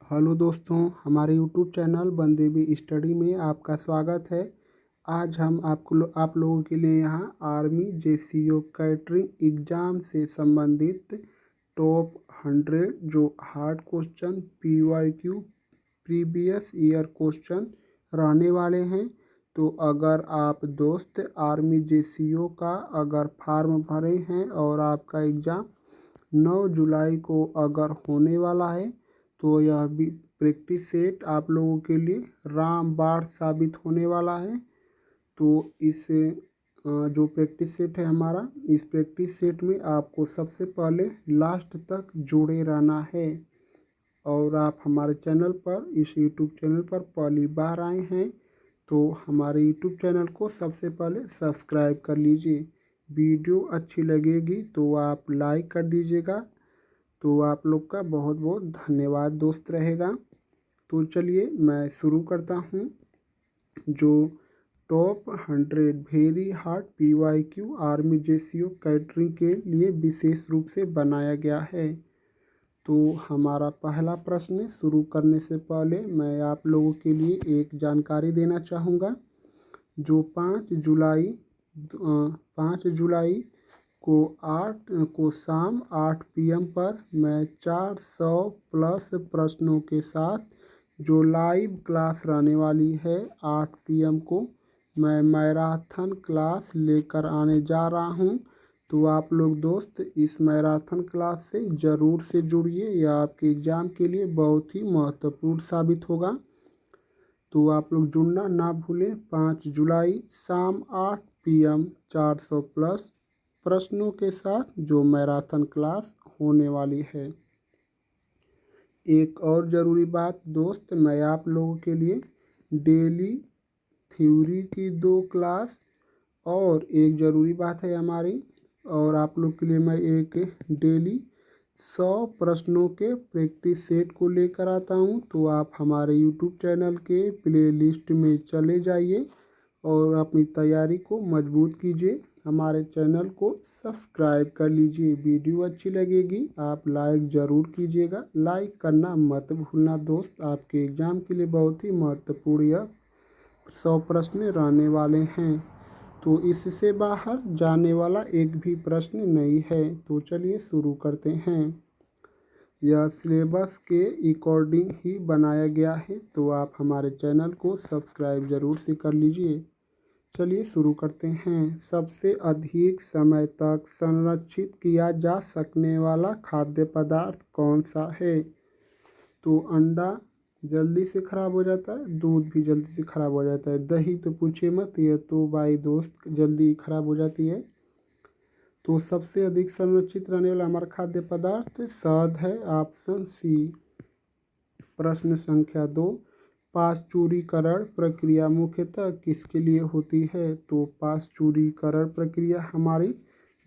Hello दोस्तों, हमारे YouTube channel Bandevi study में आपका स्वागत है। आज हम आप लोगों के लिए यहाँ आर्मी जेसीओ कैटरिंग एग्ज़ाम से संबंधित टॉप 100 जो hard question PYQ previous year question रहने वाले हैं। तो अगर आप दोस्त आर्मी जेसीओ का अगर फॉर्म भरे हैं और आपका एग्ज़ाम 9 जुलाई को अगर होने वाला है तो यह भी प्रैक्टिस सेट आप लोगों के लिए रामबाण साबित होने वाला है। तो इस जो प्रैक्टिस सेट है हमारा, इस प्रैक्टिस सेट में आपको सबसे पहले लास्ट तक जुड़े रहना है। और आप हमारे चैनल पर, इस यूट्यूब चैनल पर पहली बार आए हैं तो हमारे यूट्यूब चैनल को सबसे पहले सब्सक्राइब कर लीजिए। वीडियो अच्छी लगेगी तो आप लाइक कर दीजिएगा। तो आप लोग का बहुत बहुत धन्यवाद दोस्त रहेगा। तो चलिए मैं शुरू करता हूँ। जो top 100 very hard PYQ army JCO catering के लिए विशेष रूप से बनाया गया है। तो हमारा पहला प्रश्न शुरू करने से पहले मैं आप लोगों के लिए एक जानकारी देना चाहूँगा। जो 5 जुलाई को शाम 8 PM पर मैं 400 प्लस प्रश्नों के साथ जो लाइव क्लास रहने वाली है 8 PM को मैं मैराथन क्लास लेकर आने जा रहा हूं। तो आप लोग दोस्त इस मैराथन क्लास से ज़रूर से जुड़िए, यह आपके एग्ज़ाम के लिए बहुत ही महत्वपूर्ण साबित होगा। तो आप लोग जुड़ना ना भूलें। 5 जुलाई शाम 8 PM 400 प्लस प्रश्नों के साथ जो मैराथन क्लास होने वाली है। एक और ज़रूरी बात दोस्त, मैं आप लोगों के लिए डेली थ्योरी की 2 क्लास और एक ज़रूरी बात है हमारी, और आप लोग के लिए मैं एक डेली 100 प्रश्नों के प्रैक्टिस सेट को लेकर आता हूं। तो आप हमारे यूट्यूब चैनल के प्लेलिस्ट में चले जाइए और अपनी तैयारी को मजबूत कीजिए। हमारे चैनल को सब्सक्राइब कर लीजिए। वीडियो अच्छी लगेगी आप लाइक ज़रूर कीजिएगा। लाइक करना मत भूलना दोस्त, आपके एग्ज़ाम के लिए बहुत ही महत्वपूर्ण यह 100 प्रश्न रहने वाले हैं। तो इससे बाहर जाने वाला एक भी प्रश्न नहीं है। तो चलिए शुरू करते हैं। यह सिलेबस के अकॉर्डिंग ही बनाया गया है, तो आप हमारे चैनल को सब्सक्राइब ज़रूर से कर लीजिए। चलिए शुरू करते हैं। सबसे अधिक समय तक संरक्षित किया जा सकने वाला खाद्य पदार्थ कौन सा है? तो अंडा जल्दी से ख़राब हो जाता है, दूध भी जल्दी से ख़राब हो जाता है, दही तो पूछे मत, यह तो भाई दोस्त जल्दी ख़राब हो जाती है। तो सबसे अधिक संरक्षित रहने वाला हमारा खाद्य पदार्थ शहद है, ऑप्शन सी। प्रश्न संख्या 2, पाश्चुरीकरण प्रक्रिया मुख्यतः किसके लिए होती है? तो पाश्चुरीकरण प्रक्रिया हमारी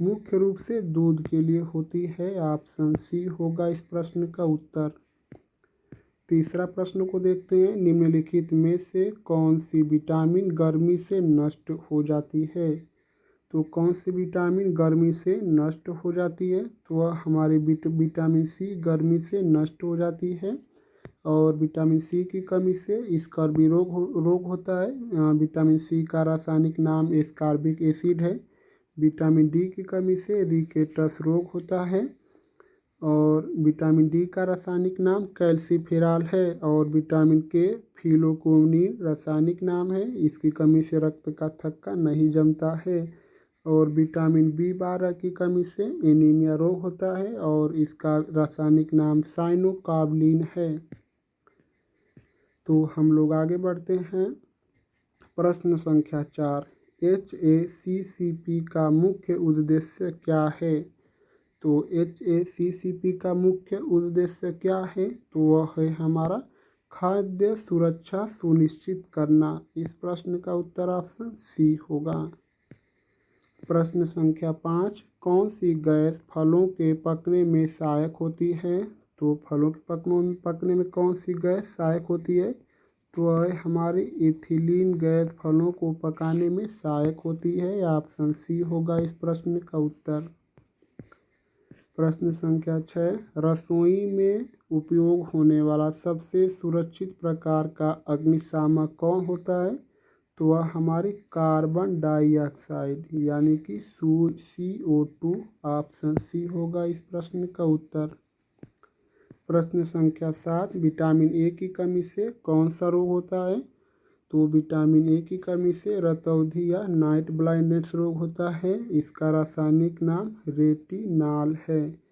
मुख्य रूप से दूध के लिए होती है, ऑप्शन सी होगा इस प्रश्न का उत्तर। तीसरा प्रश्न को देखते हैं। निम्नलिखित में से कौन सी विटामिन गर्मी से नष्ट हो जाती है? तो कौन सी विटामिन गर्मी से नष्ट हो जाती है? तो वह हमारी विटामिन सी गर्मी से नष्ट हो जाती है। और विटामिन सी की कमी से स्कर्वी रोग होता है। विटामिन सी का रासायनिक नाम एस्कॉर्बिक एसिड है। विटामिन डी की कमी से रिकेटस रोग होता है। और विटामिन डी का रासायनिक नाम कैल्सीफेरॉल है। और विटामिन के फिलोक्विनिन रासायनिक नाम है, इसकी कमी से रक्त का थक्का नहीं जमता है। और विटामिन B12 की कमी से एनीमिया रोग होता है और इसका रासायनिक नाम साइनोकार्बलिन है। तो हम लोग आगे बढ़ते हैं। प्रश्न संख्या 4, HACCP का मुख्य उद्देश्य क्या है? तो HACCP का मुख्य उद्देश्य क्या है? तो वह है हमारा खाद्य सुरक्षा सुनिश्चित करना। इस प्रश्न का उत्तर ऑप्शन सी होगा। प्रश्न संख्या 5, कौन सी गैस फलों के पकने में सहायक होती है? तो फलों के पकने में कौन सी गैस सहायक होती है? तो वह हमारी एथिलीन गैस फलों को पकाने में सहायक होती है, ऑप्शन सी होगा इस प्रश्न का उत्तर। प्रश्न संख्या 6, रसोई में उपयोग होने वाला सबसे सुरक्षित प्रकार का अग्निशामक कौन होता है? तो वह हमारी कार्बन डाइऑक्साइड यानी कि CO2। ऑप्शन सी होगा इस प्रश्न का उत्तर। प्रश्न संख्या 7, विटामिन ए की कमी से कौन सा रोग होता है? तो विटामिन ए की कमी से रतौंधी या नाइट ब्लाइंडनेस रोग होता है। इसका रासायनिक नाम रेटिनॉल है।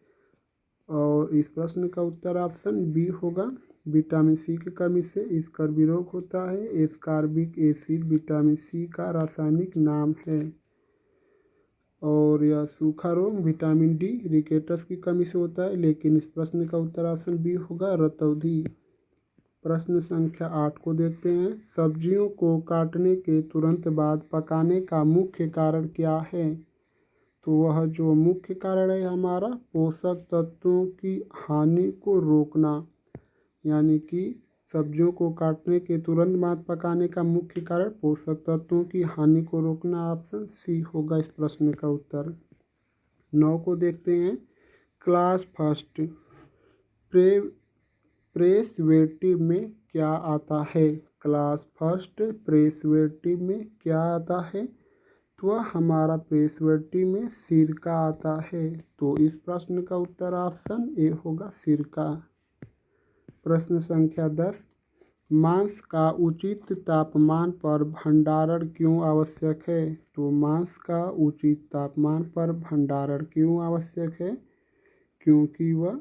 और इस प्रश्न का उत्तर ऑप्शन बी होगा। विटामिन सी की कमी से स्कर्वी रोग होता है। एस्कॉर्बिक एसिड विटामिन सी का रासायनिक नाम है। और यह सूखा रोग विटामिन डी रिकेटस की कमी से होता है, लेकिन इस प्रश्न का उत्तर ऑप्शन बी होगा, रतौंधी। प्रश्न संख्या 8 को देखते हैं। सब्जियों को काटने के तुरंत बाद पकाने का मुख्य कारण क्या है? तो वह जो मुख्य कारण है हमारा पोषक तत्वों की हानि को रोकना, यानी कि सब्जियों को काटने के तुरंत बाद पकाने का मुख्य कारण पोषक तत्वों की हानि को रोकना। ऑप्शन सी होगा इस प्रश्न का उत्तर। 9 को देखते हैं। क्लास फर्स्ट प्रेसवेटिव में क्या आता है? क्लास फर्स्ट प्रेसवेटिव में क्या आता है? तो वह हमारा प्रेसवेटिव में सिरका आता है। तो इस प्रश्न का उत्तर ऑप्शन ए होगा, सिरका। प्रश्न संख्या 10, मांस का उचित तापमान पर भंडारण क्यों आवश्यक है? तो मांस का उचित तापमान पर भंडारण क्यों आवश्यक है? क्योंकि वह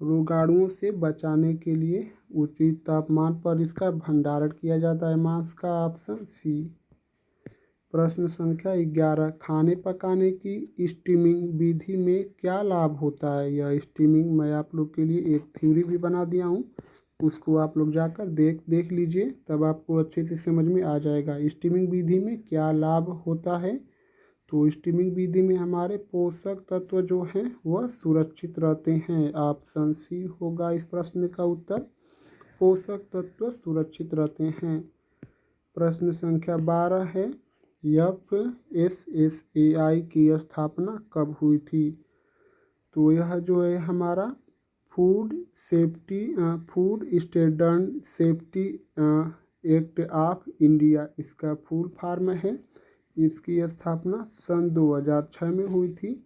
रोगाणुओं से बचाने के लिए उचित तापमान पर इसका भंडारण किया जाता है मांस का। Option C. प्रश्न संख्या 11, खाने पकाने की स्टीमिंग विधि में क्या लाभ होता है? यह स्टीमिंग मैं आप लोग के लिए एक थ्योरी भी बना दिया हूँ, उसको आप लोग जाकर देख लीजिए, तब आपको अच्छे से समझ में आ जाएगा स्टीमिंग विधि में क्या लाभ होता है। तो स्टीमिंग विधि में हमारे पोषक तत्व जो हैं वह सुरक्षित रहते हैं। ऑप्शन सी होगा इस प्रश्न का उत्तर, पोषक तत्व सुरक्षित रहते हैं। प्रश्न संख्या 12 है, FSSAI की स्थापना कब हुई थी? तो यह जो है हमारा food standard safety act of India, इसका फुल फॉर्म है। इसकी स्थापना सन 2006 में हुई थी।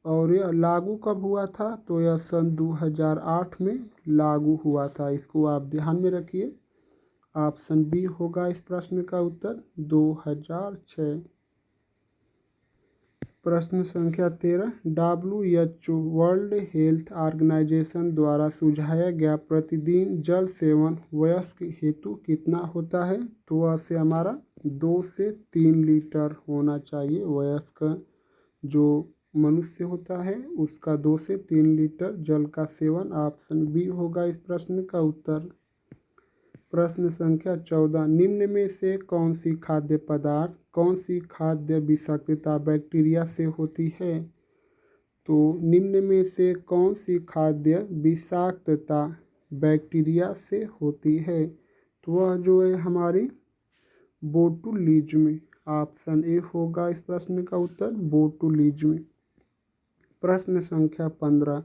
और यह लागू कब हुआ था? तो यह सन 2008 में लागू हुआ था। इसको आप ध्यान में रखिए। ऑप्शन बी होगा इस प्रश्न का उत्तर, 2006। प्रश्न संख्या 13, WHO वर्ल्ड हेल्थ ऑर्गेनाइजेशन द्वारा सुझाया गया प्रतिदिन जल सेवन वयस्क हेतु कितना होता है? तो वह से हमारा 2 से 3 लीटर होना चाहिए। वयस्क जो मनुष्य होता है उसका 2 से 3 लीटर जल का सेवन। ऑप्शन बी होगा इस प्रश्न का उत्तर। प्रश्न संख्या 14, निम्न में से कौन सी खाद्य विषाक्तता बैक्टीरिया से होती है? तो निम्न में से कौन सी खाद्य विषाक्तता बैक्टीरिया से होती है? तो वह जो है हमारी बोटुलिज्म। ऑप्शन ए होगा इस प्रश्न का उत्तर, बोटुलिज्म। प्रश्न संख्या 15,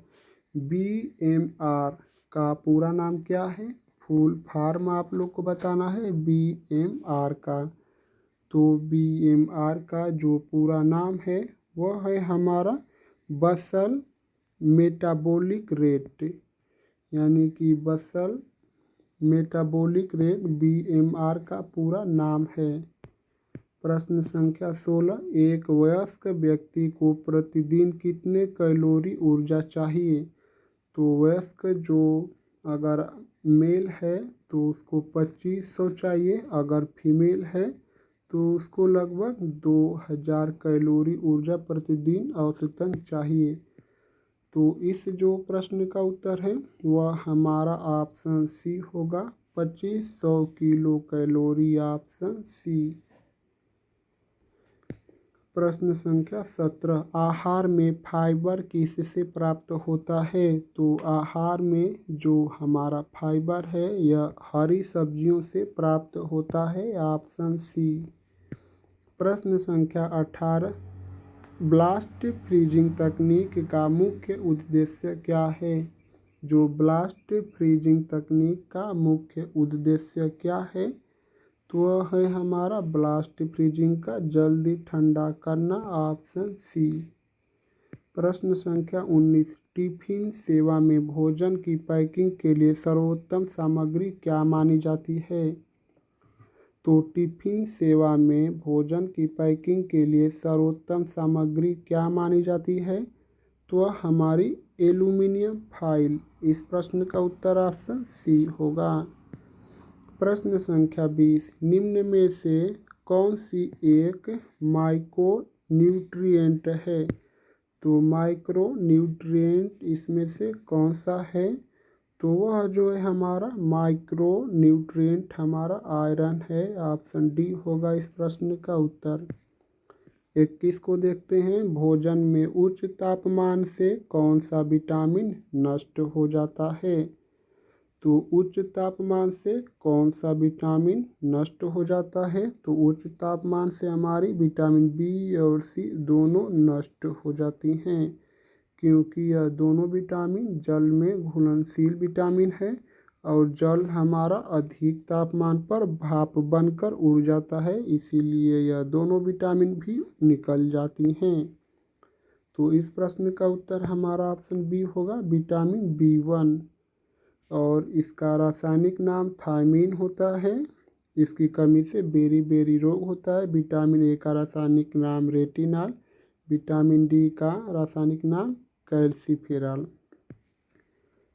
BMR का पूरा नाम क्या है? फुल फॉर्म आप लोग को बताना है BMR का। तो BMR का जो पूरा नाम है वह है हमारा बसल मेटाबॉलिक रेट, यानी कि बसल मेटाबॉलिक रेट BMR का पूरा नाम है। प्रश्न संख्या 16, एक वयस्क व्यक्ति को प्रतिदिन कितने कैलोरी ऊर्जा चाहिए? तो वयस्क जो अगर मेल है तो उसको 2500 चाहिए, अगर फीमेल है तो उसको लगभग 2000 कैलोरी ऊर्जा प्रतिदिन औसतन चाहिए। तो इस जो प्रश्न का उत्तर है वह हमारा ऑप्शन सी होगा, 2500 किलो कैलोरी। Option C. प्रश्न संख्या 17, आहार में फाइबर किससे प्राप्त होता है? तो आहार में जो हमारा फाइबर है यह हरी सब्जियों से प्राप्त होता है। Option C. प्रश्न संख्या 18, ब्लास्ट फ्रीजिंग तकनीक का मुख्य उद्देश्य क्या है? जो ब्लास्ट फ्रीजिंग तकनीक का मुख्य उद्देश्य क्या है? तो वह है हमारा ब्लास्ट फ्रीजिंग का जल्दी ठंडा करना, ऑप्शन सी। प्रश्न संख्या 19, टिफिन सेवा में भोजन की पैकिंग के लिए सर्वोत्तम सामग्री क्या मानी जाती है? तो टिफिन सेवा में भोजन की पैकिंग के लिए सर्वोत्तम सामग्री क्या मानी जाती है? तो वह हमारी एल्यूमिनियम फॉइल। इस प्रश्न का उत्तर ऑप्शन सी होगा। प्रश्न संख्या 20, निम्न में से कौन सी एक माइक्रो न्यूट्रिएंट है? तो माइक्रो न्यूट्रिएंट इसमें से कौन सा है? तो वह जो है हमारा माइक्रो न्यूट्रिएंट हमारा आयरन है, ऑप्शन डी होगा इस प्रश्न का उत्तर। 21 को देखते हैं, भोजन में उच्च तापमान से कौन सा विटामिन नष्ट हो जाता है? तो उच्च तापमान से कौन सा विटामिन नष्ट हो जाता है? तो उच्च तापमान से हमारी विटामिन बी और सी दोनों नष्ट हो जाती हैं, क्योंकि यह दोनों विटामिन जल में घुलनशील विटामिन है और जल हमारा अधिक तापमान पर भाप बनकर उड़ जाता है, इसीलिए यह दोनों विटामिन भी निकल जाती हैं। तो इस प्रश्न का उत्तर हमारा ऑप्शन बी होगा, विटामिन बी1। और इसका रासायनिक नाम थायमीन होता है। इसकी कमी से बेरी रोग होता है। विटामिन ए का रासायनिक नाम रेटिनॉल, विटामिन डी का रासायनिक नाम कैल्सीफेरॉल।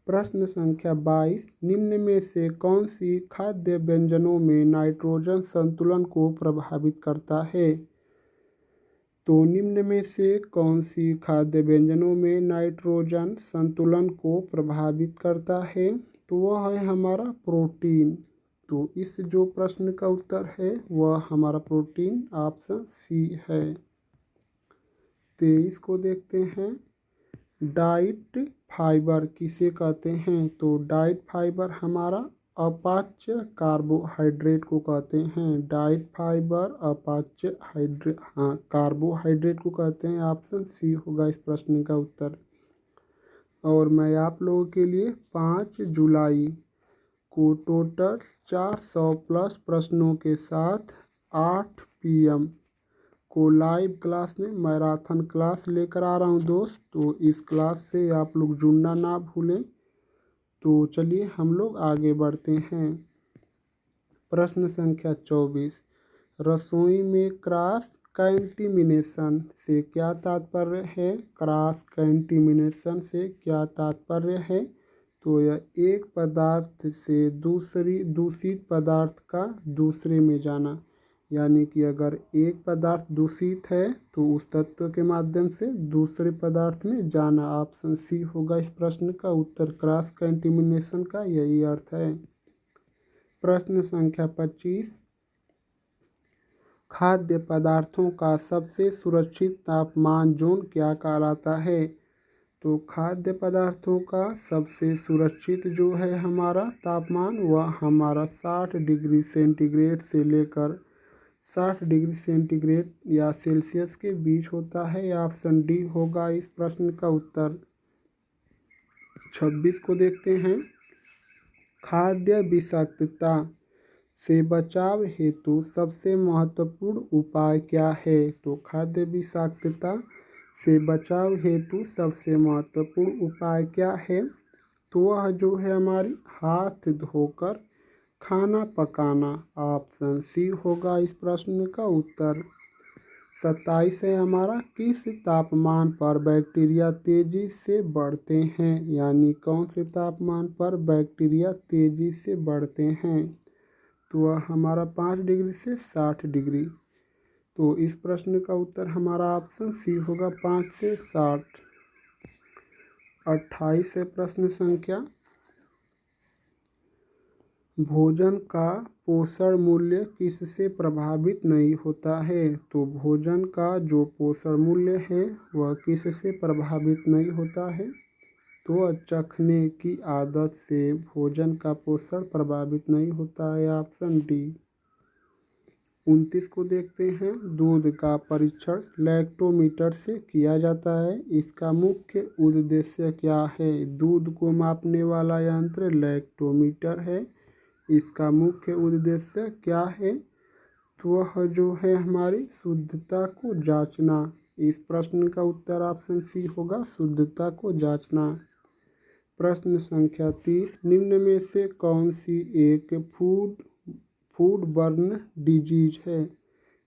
प्रश्न संख्या 22, निम्न में से कौन सी खाद्य व्यंजनों में नाइट्रोजन संतुलन को प्रभावित करता है? तो निम्न में से कौन सी खाद्य व्यंजनों में नाइट्रोजन संतुलन को प्रभावित करता है? तो वह है हमारा प्रोटीन। तो इस जो प्रश्न का उत्तर है वह हमारा प्रोटीन, ऑप्शन सी है। 23 को देखते हैं, डाइट फाइबर किसे कहते हैं? तो डाइट फाइबर हमारा अपाच्य कार्बोहाइड्रेट को कहते हैं। डाइट फाइबर अपाच्य कार्बोहाइड्रेट को कहते हैं, ऑप्शन सी होगा इस प्रश्न का उत्तर। और मैं आप लोगों के लिए 5 जुलाई को टोटल 400 प्लस प्रश्नों के साथ 8 PM को लाइव क्लास में मैराथन क्लास लेकर आ रहा हूँ दोस्त। तो इस क्लास से आप लोग जुड़ना ना भूलें। तो चलिए हम लोग आगे बढ़ते हैं। प्रश्न संख्या 24, रसोई में क्रॉस कंटेमिनेशन से क्या तात्पर्य है? क्रॉस कंटेमिनेशन से क्या तात्पर्य है? तो यह एक पदार्थ से दूषित पदार्थ का दूसरे में जाना, यानी कि अगर एक पदार्थ दूषित है तो उस तत्व के माध्यम से दूसरे पदार्थ में जाना, ऑप्शन सी होगा इस प्रश्न का उत्तर। क्रॉस कंटेमिनेशन का यही अर्थ है। प्रश्न संख्या 25, खाद्य पदार्थों का सबसे सुरक्षित तापमान जोन क्या कहलाता है? तो खाद्य पदार्थों का सबसे सुरक्षित जो है हमारा तापमान वह हमारा 60 डिग्री सेंटीग्रेड से लेकर 60 डिग्री सेंटीग्रेड या सेल्सियस के बीच होता है, ऑप्शन डी होगा इस प्रश्न का उत्तर। 26 को देखते हैं, खाद्य विषाक्तता से बचाव हेतु सबसे महत्वपूर्ण उपाय क्या है? तो खाद्य विषाक्तता से बचाव हेतु सबसे महत्वपूर्ण उपाय क्या है? तो वह जो है हमारी हाथ धोकर खाना पकाना, ऑप्शन सी होगा इस प्रश्न का उत्तर। 27 है हमारा, किस तापमान पर बैक्टीरिया तेजी से बढ़ते हैं? यानी कौन से तापमान पर बैक्टीरिया तेजी से बढ़ते हैं? तो वह हमारा 5 डिग्री से 60 डिग्री। तो इस प्रश्न का उत्तर हमारा ऑप्शन सी होगा, 5 से 60। 28 है प्रश्न संख्या, भोजन का पोषण मूल्य किससे प्रभावित नहीं होता है? तो भोजन का जो पोषण मूल्य है वह किससे प्रभावित नहीं होता है? तो चखने की आदत से भोजन का पोषण प्रभावित नहीं होता है, ऑप्शन डी। 29 को देखते हैं। दूध का परीक्षण लैक्टोमीटर से किया जाता है। इसका मुख्य उद्देश्य क्या है? दूध को मापने वाला यंत्र लैक्टोमीटर है। इसका मुख्य उद्देश्य क्या है? तो वह जो है हमारी शुद्धता को जांचना। इस प्रश्न का उत्तर ऑप्शन सी होगा, शुद्धता को जांचना। प्रश्न संख्या 30, निम्न में से कौन सी एक फूड बर्न डिजीज है?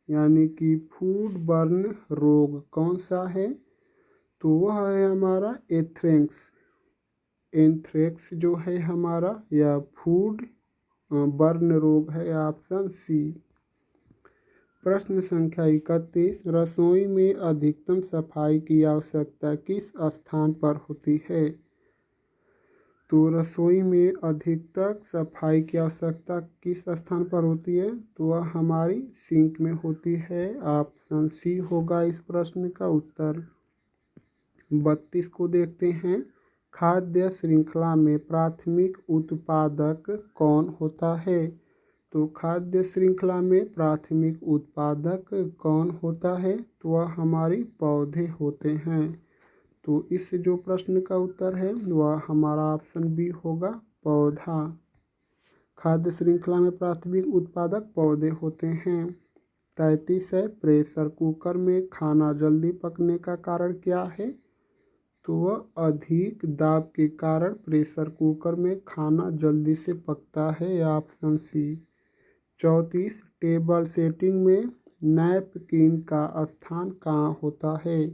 यानी कि फूड बर्न रोग कौन सा है? तो वह है हमारा एंथ्रेक्स। एंथ्रेक्स जो है हमारा यह फूड बर्न रोग है, ऑप्शन सी। प्रश्न संख्या 31, रसोई में अधिकतम सफाई की आवश्यकता किस स्थान पर होती है? तो रसोई में अधिकतम सफाई की आवश्यकता किस स्थान पर होती है? तो वह हमारी सिंक में होती है, ऑप्शन सी होगा इस प्रश्न का उत्तर। 32 को देखते हैं। खाद्य श्रृंखला में प्राथमिक उत्पादक कौन होता है? तो खाद्य श्रृंखला में प्राथमिक उत्पादक कौन होता है? तो वह हमारी पौधे होते हैं। तो इस जो प्रश्न का उत्तर है वह हमारा ऑप्शन बी होगा, पौधा। खाद्य श्रृंखला में प्राथमिक उत्पादक पौधे होते हैं। 33 है, प्रेशर कुकर में खाना जल्दी पकने का कारण क्या है? तो वह अधिक दाब के कारण प्रेशर कुकर में खाना जल्दी से पकता है, ऑप्शन सी। 34, टेबल सेटिंग में नैपकिन का स्थान कहाँ होता है?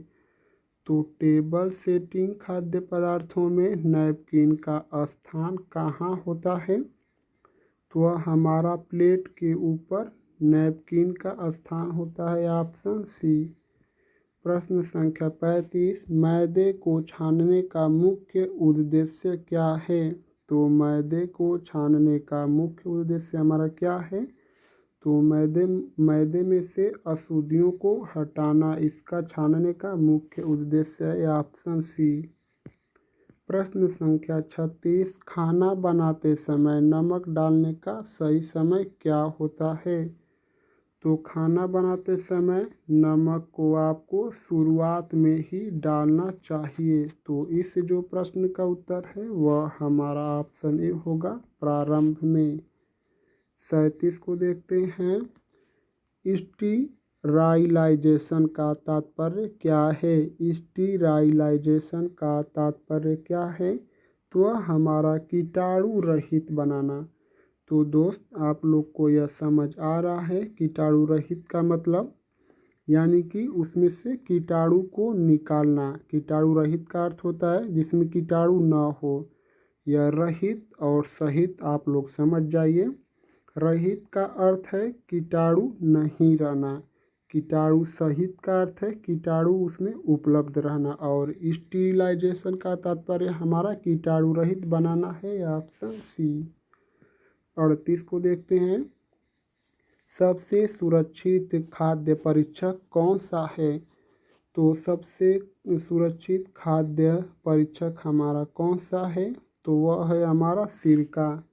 तो टेबल सेटिंग खाद्य पदार्थों में नैपकिन का स्थान कहाँ होता है? तो वह हमारा प्लेट के ऊपर नैपकिन का स्थान होता है, ऑप्शन सी। प्रश्न संख्या 35, मैदे को छानने का मुख्य उद्देश्य क्या है? तो मैदे को छानने का मुख्य उद्देश्य हमारा क्या है? तो मैदे में से अशुद्धियों को हटाना इसका छानने का मुख्य उद्देश्य है, ऑप्शन सी। प्रश्न संख्या 36, खाना बनाते समय नमक डालने का सही समय क्या होता है? तो खाना बनाते समय नमक को आपको शुरुआत में ही डालना चाहिए। तो इस जो प्रश्न का उत्तर है वह हमारा ऑप्शन ए होगा, प्रारंभ में। 37 को देखते हैं। स्टीराइलाइजेशन का तात्पर्य क्या है? स्टीराइलाइजेशन का तात्पर्य क्या है? तो वह हमारा कीटाणु रहित बनाना। तो दोस्त आप लोग को यह समझ आ रहा है कीटाणु रहित का मतलब, यानी कि उसमें से कीटाणु को निकालना। कीटाणु रहित का अर्थ होता है जिसमें कीटाणु ना हो। यह रहित और सहित आप लोग समझ जाइए। रहित का अर्थ है कीटाणु नहीं रहना, कीटाणु सहित का अर्थ है कीटाणु उसमें उपलब्ध रहना, और स्टीरिलाइजेशन का तात्पर्य हमारा कीटाणु रहित बनाना है, ऑप्शन सी। 38 को देखते हैं। सबसे सुरक्षित खाद्य परीक्षक कौन सा है? तो सबसे सुरक्षित खाद्य परीक्षक हमारा कौन सा है? तो वह है हमारा सिरका,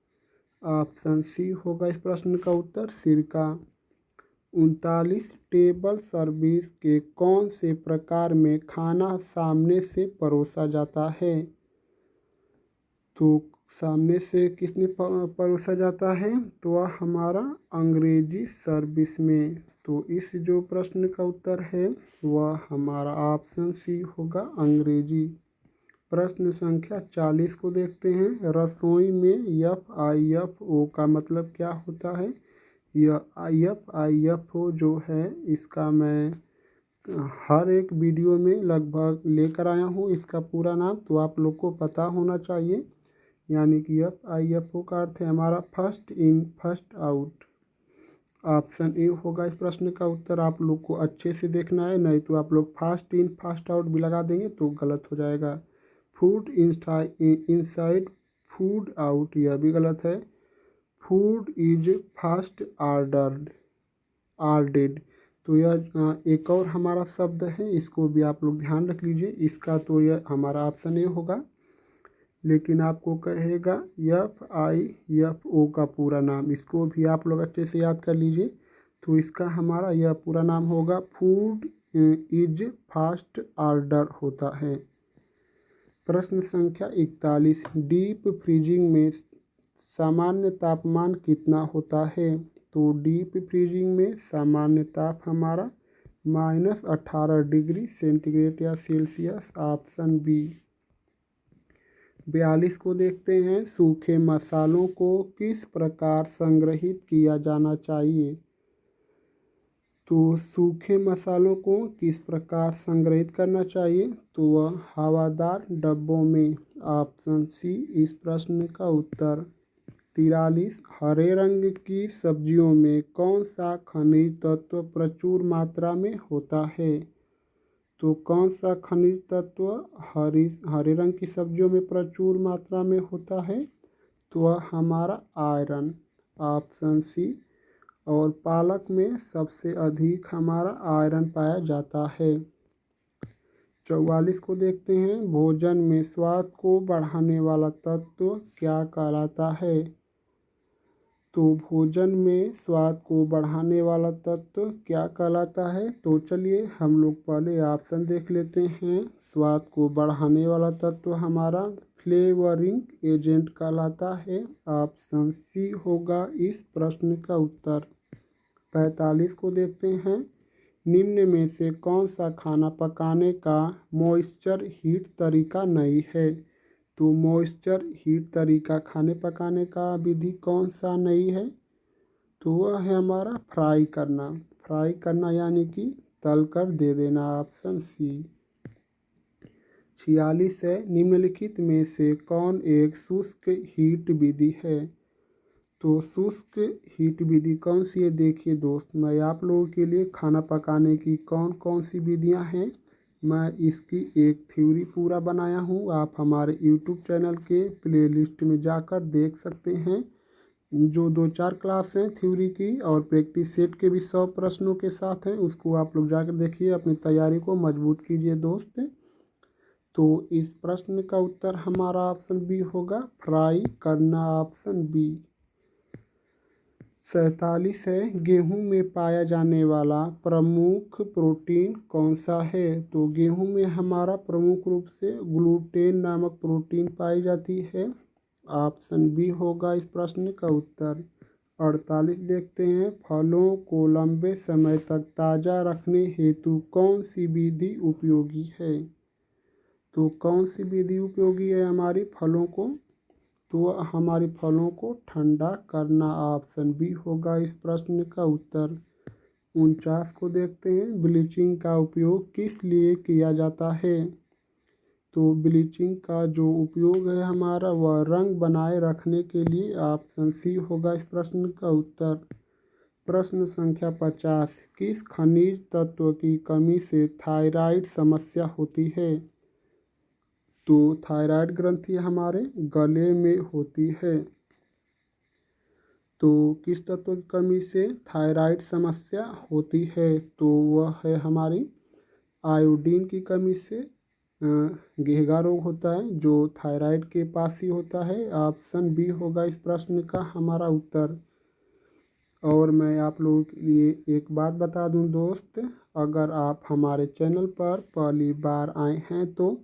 ऑप्शन सी होगा इस प्रश्न का उत्तर, सिरका। 39, टेबल सर्विस के कौन से प्रकार में खाना सामने से परोसा जाता है? तो सामने से किसमें परोसा जाता है? तो वह हमारा अंग्रेजी सर्विस में। तो इस जो प्रश्न का उत्तर है वह हमारा ऑप्शन सी होगा, अंग्रेजी। प्रश्न संख्या 40 को देखते हैं। रसोई में FIFO का मतलब क्या होता है? यह FIFO जो है इसका मैं हर एक वीडियो में लगभग लेकर आया हूँ इसका पूरा नाम, तो आप लोग को पता होना चाहिए। यानी कि FIFO का अर्थ है हमारा first in first out. Option A होगा इस प्रश्न का उत्तर। आप लोग को अच्छे से देखना है, नहीं तो आप लोग फास्ट इन फास्ट आउट भी लगा देंगे तो गलत हो जाएगा। फूड इनसाइड फूड आउट यह भी गलत है। फूड इज फास्ट ऑर्डर्ड तो यह एक और हमारा शब्द है, इसको भी आप लोग ध्यान रख लीजिए। इसका तो यह हमारा ऑप्शन ए होगा, लेकिन आपको कहेगा FIFO का पूरा नाम, इसको भी आप लोग अच्छे से याद कर लीजिए। तो इसका हमारा यह पूरा नाम होगा फूड इज फास्ट ऑर्डर होता है। प्रश्न संख्या 41, डीप फ्रीजिंग में सामान्य तापमान कितना होता है? तो डीप फ्रीजिंग में सामान्य ताप हमारा -18 डिग्री सेंटीग्रेड या सेल्सियस, ऑप्शन बी। 42 को देखते हैं, सूखे मसालों को किस प्रकार संग्रहित किया जाना चाहिए? तो सूखे मसालों को किस प्रकार संग्रहित करना चाहिए? तो वह हवादार डब्बों में, ऑप्शन सी इस प्रश्न का उत्तर। 43, हरे रंग की सब्जियों में कौन सा खनिज तत्व प्रचुर मात्रा में होता है? तो कौन सा खनिज तत्व हरे रंग की सब्जियों में प्रचुर मात्रा में होता है? तो वह हमारा आयरन, ऑप्शन सी। और पालक में सबसे अधिक हमारा आयरन पाया जाता है। 44 को देखते हैं, भोजन में स्वाद को बढ़ाने वाला तत्व क्या कहलाता है? तो भोजन में स्वाद को बढ़ाने वाला तत्व क्या कहलाता है? तो चलिए हम लोग पहले ऑप्शन देख लेते हैं। स्वाद को बढ़ाने वाला तत्व हमारा फ्लेवरिंग एजेंट कहलाता है, ऑप्शन सी होगा इस प्रश्न का उत्तर। 45 को देखते हैं, निम्न में से कौन सा खाना पकाने का मॉइस्चर हीट तरीका नहीं है? तो मॉइस्चर हीट तरीका खाने पकाने का विधि कौन सा नहीं है? तो वह है हमारा फ्राई करना यानी कि तल कर दे देना, ऑप्शन सी। 46 है, निम्नलिखित में से कौन एक शुष्क हीट विधि है? तो शुष्क हीट विधि कौन सी है? देखिए दोस्त, मैं आप लोगों के लिए खाना पकाने की कौन कौन सी विधियां हैं, मैं इसकी एक थ्योरी पूरा बनाया हूँ। आप हमारे यूट्यूब चैनल के प्लेलिस्ट में जाकर देख सकते हैं। जो 2-4 क्लास हैं थ्योरी की और प्रैक्टिस सेट के भी 100 प्रश्नों के साथ हैं, उसको आप लोग जाकर देखिए, अपनी तैयारी को मजबूत कीजिए दोस्त। तो इस प्रश्न का उत्तर हमारा ऑप्शन बी होगा, फ्राई करना, ऑप्शन बी। 47 है, गेहूं में पाया जाने वाला प्रमुख प्रोटीन कौन सा है? तो गेहूं में हमारा प्रमुख रूप से ग्लूटेन नामक प्रोटीन पाई जाती है, ऑप्शन बी होगा इस प्रश्न का उत्तर। 48 देखते हैं, फलों को लंबे समय तक ताज़ा रखने हेतु कौन सी विधि उपयोगी है? तो कौन सी विधि उपयोगी है हमारी फलों को? तो हमारी फलों को ठंडा करना, ऑप्शन बी होगा इस प्रश्न का उत्तर। 49 को देखते हैं, ब्लीचिंग का उपयोग किस लिए किया जाता है? तो ब्लीचिंग का जो उपयोग है हमारा वह रंग बनाए रखने के लिए, ऑप्शन सी होगा इस प्रश्न का उत्तर। प्रश्न संख्या 50, किस खनिज तत्व की कमी से थायराइड समस्या होती है? तो थायराइड ग्रंथि हमारे गले में होती है। तो किस तत्व की कमी से थायराइड समस्या होती है? तो वह है हमारी आयोडीन की कमी से घेगा रोग होता है, जो थायराइड के पास ही होता है, ऑप्शन बी होगा इस प्रश्न का हमारा उत्तर। और मैं आप लोगों के लिए एक बात बता दूं दोस्त, अगर आप हमारे चैनल पर पहली बार आए हैं तो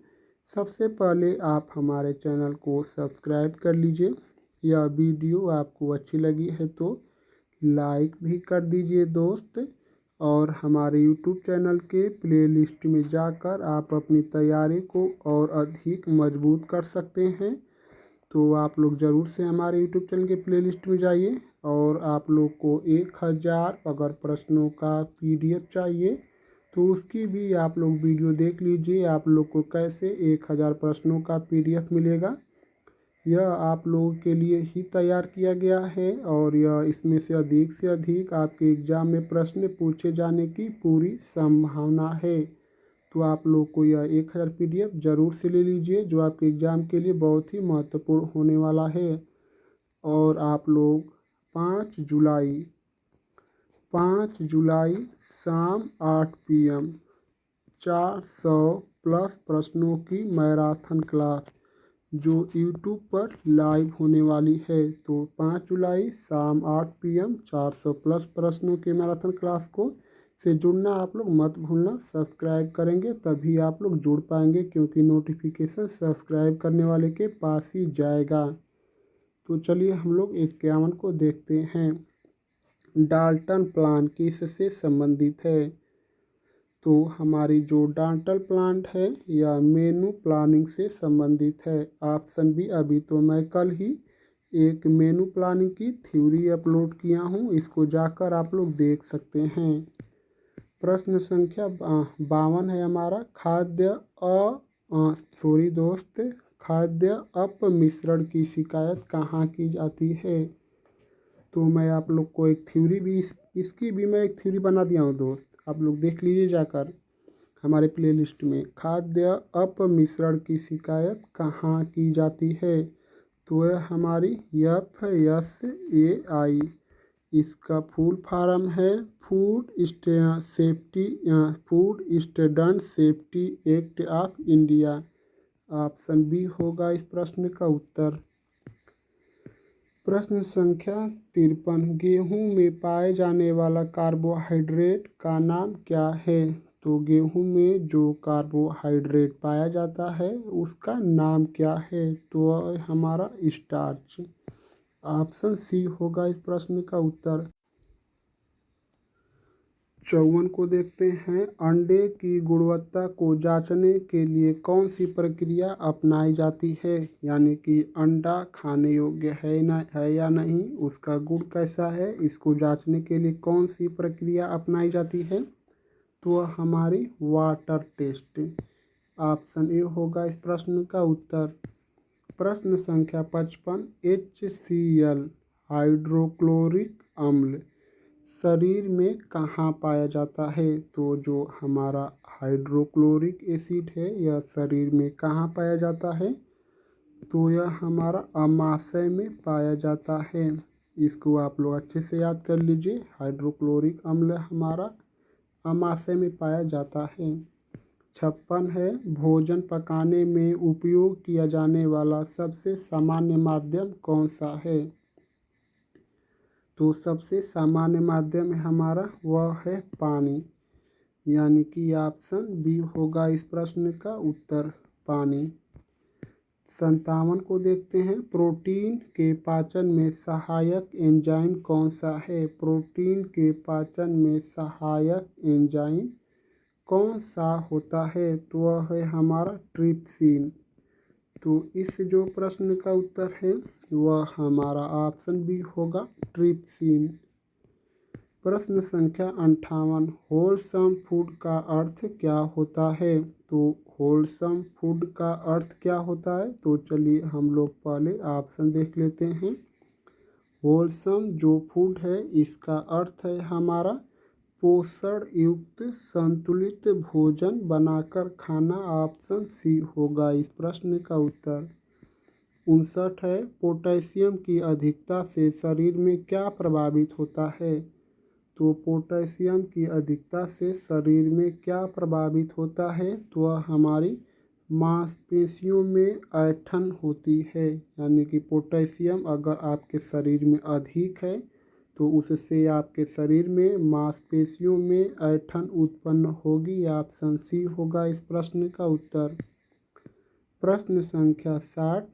सबसे पहले आप हमारे चैनल को सब्सक्राइब कर लीजिए। यह वीडियो आपको अच्छी लगी है तो लाइक भी कर दीजिए दोस्त। और हमारे यूट्यूब चैनल के प्लेलिस्ट में जाकर आप अपनी तैयारी को और अधिक मजबूत कर सकते हैं। तो आप लोग ज़रूर से हमारे यूट्यूब चैनल के प्लेलिस्ट में जाइए, और आप लोग को 1000 अगर प्रश्नों का PDF चाहिए तो उसकी भी आप लोग वीडियो देख लीजिए। आप लोग को कैसे 1000 प्रश्नों का PDF मिलेगा, यह आप लोगों के लिए ही तैयार किया गया है, और यह इसमें से अधिक आपके एग्ज़ाम में प्रश्न पूछे जाने की पूरी संभावना है। तो आप लोग को यह 1000 PDF ज़रूर से ले लीजिए, जो आपके एग्ज़ाम के लिए बहुत ही महत्वपूर्ण होने वाला है। और आप लोग 5 जुलाई शाम 8 PM 400+ प्रश्नों की मैराथन क्लास जो यूट्यूब पर लाइव होने वाली है। तो 5 जुलाई शाम 8 PM 400+ प्रश्नों के मैराथन क्लास को से जुड़ना आप लोग मत भूलना। सब्सक्राइब करेंगे तभी आप लोग जुड़ पाएंगे, क्योंकि नोटिफिकेशन सब्सक्राइब करने वाले के पास ही जाएगा। तो चलिए हम लोग 51 को देखते हैं। डाल्टन प्लान किससे संबंधित है? तो हमारी जो डाल्टन प्लान है यह मेनू प्लानिंग से संबंधित है। ऑप्शन बी, अभी तो मैं कल ही एक मेनू प्लानिंग की थ्योरी अपलोड किया हूँ, इसको जाकर आप लोग देख सकते हैं। प्रश्न संख्या 52 है हमारा। खाद्य अपमिश्रण की शिकायत कहाँ की जाती है? तो मैं आप लोग को एक थ्योरी भी इसकी भी मैं एक थ्योरी बना दिया हूँ दोस्त, आप लोग देख लीजिए जाकर हमारे प्लेलिस्ट में। खाद्य अपमिश्रण की शिकायत कहाँ की जाती है? तो यह हमारी FSAI, इसका फुल फॉर्म है food standard safety act of India. Option B होगा इस प्रश्न का उत्तर। प्रश्न संख्या 53, गेहूं में पाए जाने वाला कार्बोहाइड्रेट का नाम क्या है? तो गेहूं में जो कार्बोहाइड्रेट पाया जाता है उसका नाम क्या है? तो हमारा स्टार्च। ऑप्शन सी होगा इस प्रश्न का उत्तर। 54 को देखते हैं। अंडे की गुणवत्ता को जांचने के लिए कौन सी प्रक्रिया अपनाई जाती है? यानी कि अंडा खाने योग्य है या नहीं, उसका गुण कैसा है, इसको जांचने के लिए कौन सी प्रक्रिया अपनाई जाती है? तो हमारी वाटर टेस्ट। ऑप्शन ए होगा इस प्रश्न का उत्तर। प्रश्न संख्या 55, HCl हाइड्रोक्लोरिक अम्ल शरीर में कहाँ पाया जाता है? तो जो हमारा हाइड्रोक्लोरिक एसिड है यह शरीर में कहाँ पाया जाता है? तो यह हमारा अमाशय में पाया जाता है। इसको आप लोग अच्छे से याद कर लीजिए। हाइड्रोक्लोरिक अम्ल हमारा अमाशय में पाया जाता है। 56 है, भोजन पकाने में उपयोग किया जाने वाला सबसे सामान्य माध्यम कौन सा है? तो सबसे सामान्य माध्यम हमारा वह है पानी, यानी कि ऑप्शन बी होगा इस प्रश्न का उत्तर, पानी। 57 को देखते हैं। प्रोटीन के पाचन में सहायक एंजाइम कौन सा है? प्रोटीन के पाचन में सहायक एंजाइम कौन सा होता है? तो वह है हमारा ट्रिप्सिन। तो इस जो प्रश्न का उत्तर है वह हमारा ऑप्शन बी होगा, ट्रिप्सिन। प्रश्न संख्या 58, होलसम फूड का अर्थ क्या होता है? तो होलसम फूड का अर्थ क्या होता है? तो चलिए हम लोग पहले ऑप्शन देख लेते हैं। होलसम जो फूड है इसका अर्थ है हमारा पोषण युक्त संतुलित भोजन बनाकर खाना। ऑप्शन सी होगा इस प्रश्न का उत्तर। 59 है, पोटेशियम की अधिकता से शरीर में क्या प्रभावित होता है? तो पोटेशियम की अधिकता से शरीर में क्या प्रभावित होता है? तो वह हमारी मांसपेशियों में ऐंठन होती है, यानी कि पोटेशियम अगर आपके शरीर में अधिक है तो उससे आपके शरीर में मांसपेशियों में ऐंठन उत्पन्न होगी। ऑप्शन सी होगा इस प्रश्न का उत्तर। प्रश्न संख्या 60,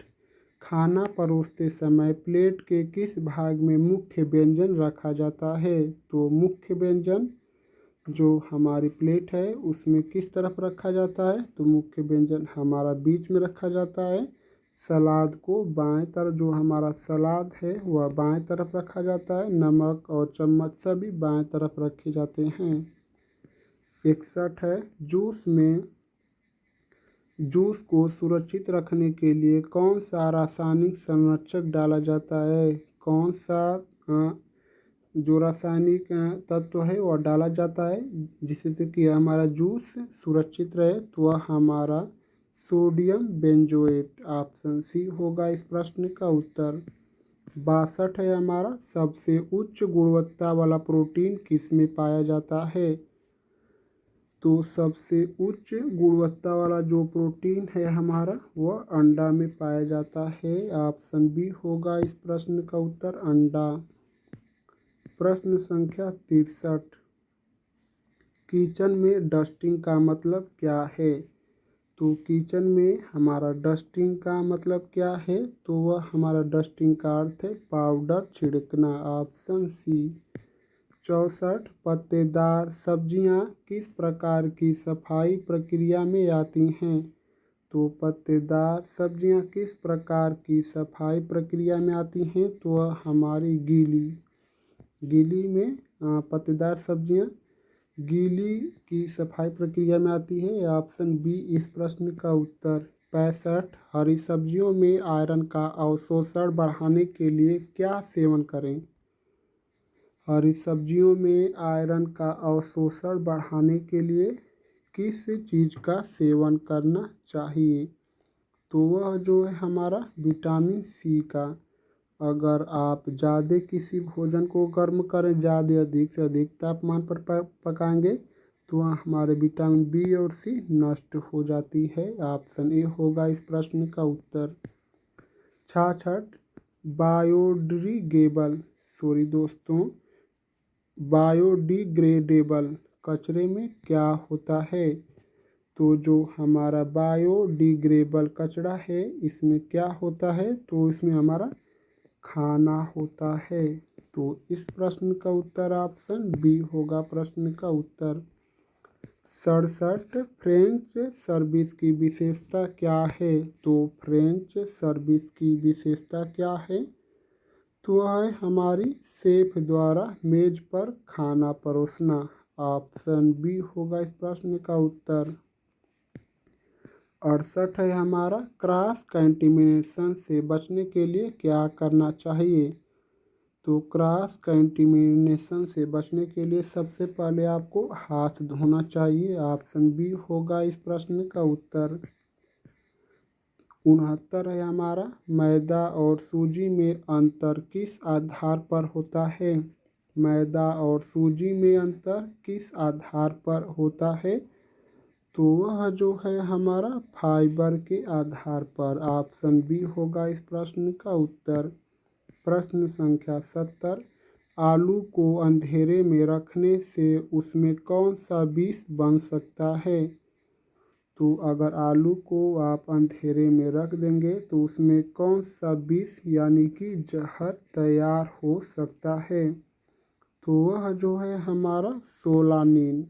खाना परोसते समय प्लेट के किस भाग में मुख्य व्यंजन रखा जाता है? तो मुख्य व्यंजन जो हमारी प्लेट है उसमें किस तरफ रखा जाता है? तो मुख्य व्यंजन हमारा बीच में रखा जाता है। सलाद को बाएं तरफ, जो हमारा सलाद है वह बाएं तरफ रखा जाता है। नमक और चम्मच सभी बाएं तरफ रखे जाते हैं। 61 है, जूस को सुरक्षित रखने के लिए कौन सा रासायनिक संरक्षक डाला जाता है? कौन सा जो रासायनिक तत्व है वह डाला जाता है जिससे कि हमारा जूस सुरक्षित रहे? तो वह हमारा सोडियम बेंजोएट। ऑप्शन सी होगा इस प्रश्न का उत्तर। 62 है हमारा, सबसे उच्च गुणवत्ता वाला प्रोटीन किस में पाया जाता है? तो सबसे उच्च गुणवत्ता वाला जो प्रोटीन है हमारा वह अंडा में पाया जाता है। ऑप्शन बी होगा इस प्रश्न का उत्तर, अंडा। प्रश्न संख्या 63, किचन में डस्टिंग का मतलब क्या है? तो किचन में हमारा डस्टिंग का मतलब क्या है? तो वह हमारा डस्टिंग का अर्थ है पाउडर छिड़कना। Option C. 64, पत्तेदार सब्जियां किस प्रकार की सफाई प्रक्रिया में आती हैं? तो पत्तेदार सब्जियां किस प्रकार की सफाई प्रक्रिया में आती हैं? तो वह हमारी गीली में पत्तेदार सब्जियां गीली की सफाई प्रक्रिया में आती है। ऑप्शन बी इस प्रश्न का उत्तर। 65, हरी सब्जियों में आयरन का अवशोषण बढ़ाने के लिए क्या सेवन करें? हरी सब्जियों में आयरन का अवशोषण बढ़ाने के लिए किस चीज़ का सेवन करना चाहिए? तो वह जो है हमारा विटामिन सी का। अगर आप ज़्यादा किसी भोजन को गर्म करें, ज़्यादा अधिक से अधिक तापमान पर पकाएंगे तो वह हमारे विटामिन बी और सी नष्ट हो जाती है। ऑप्शन ए होगा इस प्रश्न का उत्तर। 66, बायोडिग्रेडेबल कचरे में क्या होता है? तो जो हमारा बायोडिग्रेडेबल कचरा है इसमें क्या होता है? तो इसमें हमारा खाना होता है। तो इस प्रश्न का उत्तर ऑप्शन बी होगा प्रश्न का उत्तर। 67, फ्रेंच सर्विस की विशेषता क्या है? तो फ्रेंच सर्विस की विशेषता क्या है? तो वह है हमारी शेफ द्वारा मेज पर खाना परोसना। ऑप्शन बी होगा इस प्रश्न का उत्तर। 68 है हमारा, क्रॉस कंटेमिनेशन से बचने के लिए क्या करना चाहिए? तो क्रॉस कंटेमिनेशन से बचने के लिए सबसे पहले आपको हाथ धोना चाहिए। ऑप्शन बी होगा इस प्रश्न का उत्तर। 69 है हमारा, मैदा और सूजी में अंतर किस आधार पर होता है? मैदा और सूजी में अंतर किस आधार पर होता है? तो वह जो है हमारा फाइबर के आधार पर। ऑप्शन बी होगा इस प्रश्न का उत्तर। प्रश्न संख्या 70, आलू को अंधेरे में रखने से उसमें कौन सा विष बन सकता है? तो अगर आलू को आप अंधेरे में रख देंगे तो उसमें कौन सा विष यानी कि जहर तैयार हो सकता है? तो वह जो है हमारा सोलानिन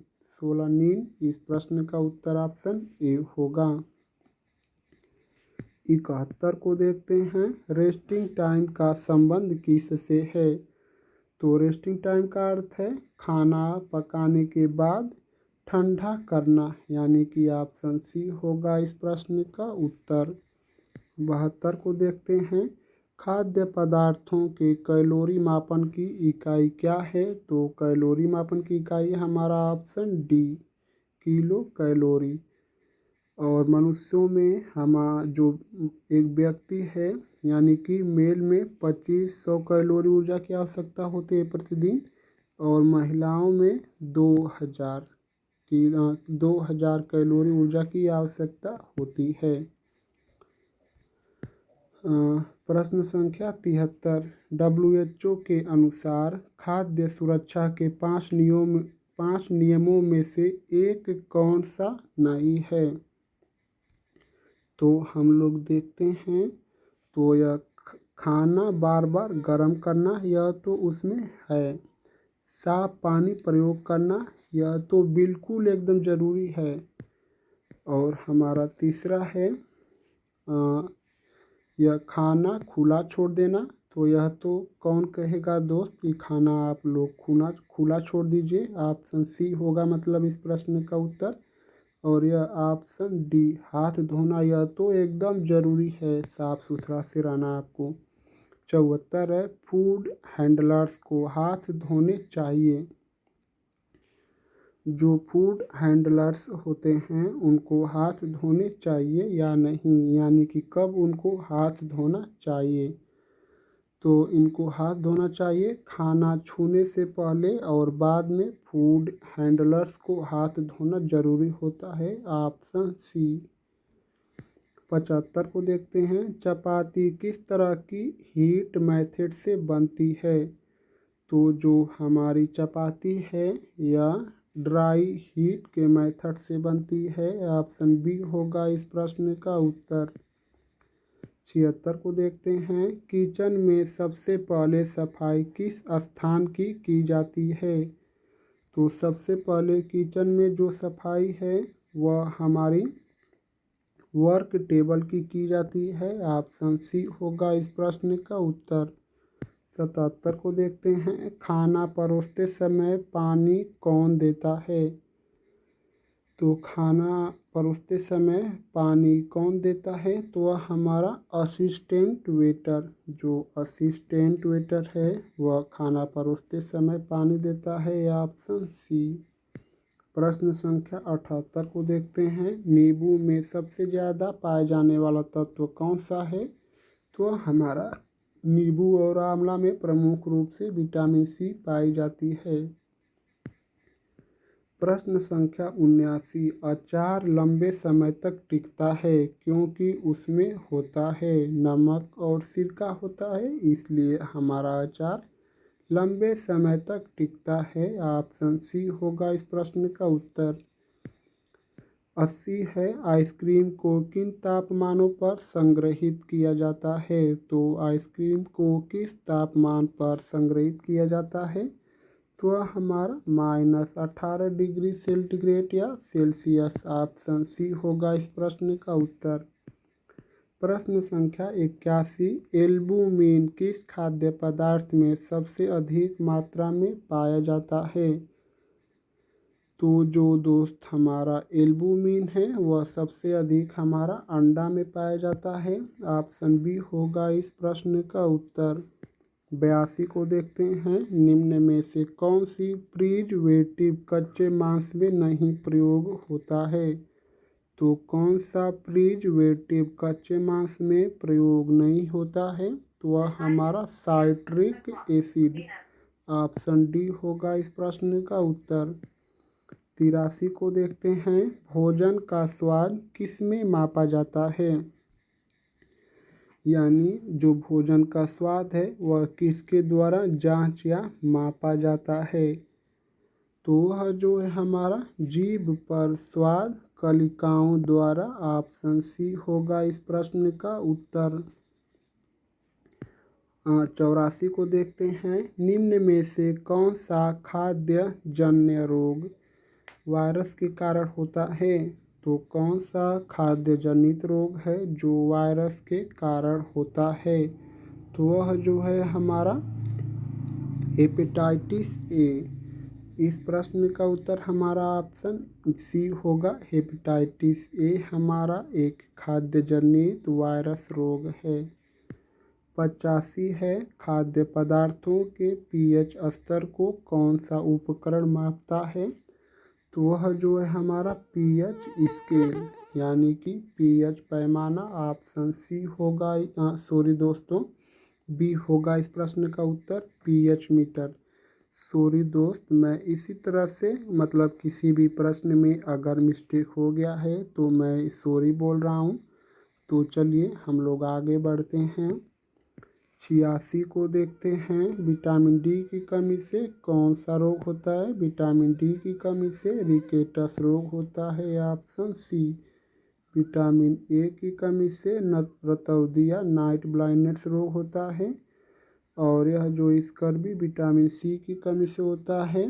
इस प्रश्न का उत्तर ऑप्शन ए होगा। 71 को देखते हैं, रेस्टिंग टाइम का संबंध किससे है? तो रेस्टिंग टाइम का अर्थ है खाना पकाने के बाद ठंडा करना, यानी कि ऑप्शन सी होगा इस प्रश्न का उत्तर। 72 को देखते हैं, खाद्य पदार्थों के कैलोरी मापन की इकाई क्या है? तो कैलोरी मापन की इकाई हमारा ऑप्शन डी, किलो कैलोरी। और मनुष्यों में जो एक व्यक्ति है यानी कि मेल में 2500 कैलोरी ऊर्जा की आवश्यकता होती है प्रतिदिन, और महिलाओं में 2000 कैलोरी ऊर्जा की आवश्यकता होती है। प्रश्न संख्या 73, WHO के अनुसार खाद्य सुरक्षा के 5 नियमों में से एक कौन सा नहीं है? तो हम लोग देखते हैं, तो यह खाना बार बार गर्म करना यह तो उसमें है। साफ पानी प्रयोग करना यह तो बिल्कुल एकदम ज़रूरी है। और हमारा तीसरा है यह खाना खुला छोड़ देना, तो यह तो कौन कहेगा दोस्त कि खाना आप लोग खुला छोड़ दीजिए। ऑप्शन सी होगा मतलब इस प्रश्न का उत्तर। और यह ऑप्शन डी, हाथ धोना यह तो एकदम ज़रूरी है, साफ़ सुथरा से रहना आपको। 74 है, फूड हैंडलर्स को हाथ धोने चाहिए। जो फूड हैंडलर्स होते हैं उनको हाथ धोने चाहिए या नहीं, यानी कि कब उनको हाथ धोना चाहिए? तो इनको हाथ धोना चाहिए खाना छूने से पहले और बाद में। फूड हैंडलर्स को हाथ धोना जरूरी होता है। ऑप्शन सी। 75 को देखते हैं। चपाती किस तरह की हीट मेथड से बनती है? तो जो हमारी चपाती है यह ड्राई हीट के मेथड से बनती है। ऑप्शन बी होगा इस प्रश्न का उत्तर। 76 को देखते हैं। किचन में सबसे पहले सफाई किस स्थान की जाती है? तो सबसे पहले किचन में जो सफाई है वह हमारी वर्क टेबल की जाती है। ऑप्शन सी होगा इस प्रश्न का उत्तर। 77 को देखते हैं। खाना परोसते समय पानी कौन देता है? तो खाना परोसते समय पानी कौन देता है? तो वह हमारा असिस्टेंट वेटर, जो असिस्टेंट वेटर है वह खाना परोसते समय पानी देता है। Option C. प्रश्न संख्या 78 को देखते हैं। नींबू में सबसे ज़्यादा पाए जाने वाला तत्व कौन सा है? तो हमारा नींबू और आंवला में प्रमुख रूप से विटामिन सी पाई जाती है। प्रश्न संख्या 79। अचार लंबे समय तक टिकता है क्योंकि उसमें होता है नमक और सिरका होता है, इसलिए हमारा अचार लंबे समय तक टिकता है। ऑप्शन सी होगा इस प्रश्न का उत्तर। 80 है। आइसक्रीम को किन तापमानों पर संग्रहित किया जाता है? तो आइसक्रीम को किस तापमान पर संग्रहित किया जाता है? तो वह हमारा -18 डिग्री सेंटीग्रेड या सेल्सियस। ऑप्शन सी होगा इस प्रश्न का उत्तर। प्रश्न संख्या 81। एल्बुमिन किस खाद्य पदार्थ में सबसे अधिक मात्रा में पाया जाता है? तो जो दोस्त हमारा एल्बुमिन है वह सबसे अधिक हमारा अंडा में पाया जाता है। ऑप्शन बी होगा इस प्रश्न का उत्तर। 82 को देखते हैं। निम्न में से कौन सी प्रिजर्वेटिव कच्चे मांस में नहीं प्रयोग होता है? तो कौन सा प्रिजर्वेटिव कच्चे मांस में प्रयोग नहीं होता है? तो वह हमारा साइट्रिक एसिड। ऑप्शन डी होगा इस प्रश्न का उत्तर। 83 को देखते हैं। भोजन का स्वाद किसमें मापा जाता है? यानी जो भोजन का स्वाद है वह किसके द्वारा जांच या मापा जाता है? तो वह जो है हमारा जीभ पर स्वाद कलिकाओं द्वारा। ऑप्शन सी होगा इस प्रश्न का उत्तर। 84 को देखते हैं। निम्न में से कौन सा खाद्य जन्य रोग वायरस के कारण होता है? तो कौन सा खाद्य जनित रोग है जो वायरस के कारण होता है? तो वह जो है हमारा हेपेटाइटिस ए। इस प्रश्न का उत्तर हमारा ऑप्शन सी होगा। हेपेटाइटिस ए हमारा एक खाद्य जनित वायरस रोग है। 85 है। खाद्य पदार्थों के पीएच स्तर को कौन सा उपकरण मापता है? तो वह जो है हमारा पीएच स्केल, यानी कि पीएच पैमाना। ऑप्शन सी होगा, सॉरी दोस्तों, बी होगा इस प्रश्न का उत्तर। PH meter. सॉरी दोस्त, मैं इसी तरह से मतलब किसी भी प्रश्न में अगर मिस्टेक हो गया है तो मैं सॉरी बोल रहा हूँ। तो चलिए हम लोग आगे बढ़ते हैं। 86 को देखते हैं। विटामिन डी की कमी से कौन सा रोग होता है? विटामिन डी की कमी से रिकेटस रोग होता है। Option C. विटामिन ए की कमी से रतौंधी या नाइट ब्लाइंडनेस रोग होता है। और यह जो स्कर्वी विटामिन सी की कमी से होता है।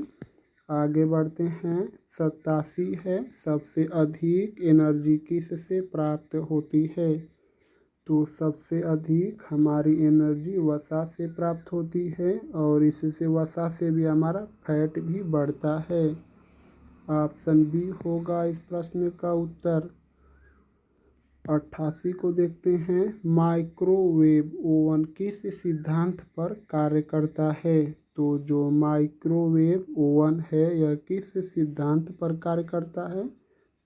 आगे बढ़ते हैं। 87 है। सबसे अधिक एनर्जी किससे प्राप्त होती है? तो सबसे अधिक हमारी एनर्जी वसा से प्राप्त होती है और इससे वसा से भी हमारा फैट भी बढ़ता है। ऑप्शन बी होगा इस प्रश्न का उत्तर। 88 को देखते हैं। माइक्रोवेव ओवन किस सिद्धांत पर कार्य करता है? तो जो माइक्रोवेव ओवन है यह किस सिद्धांत पर कार्य करता है?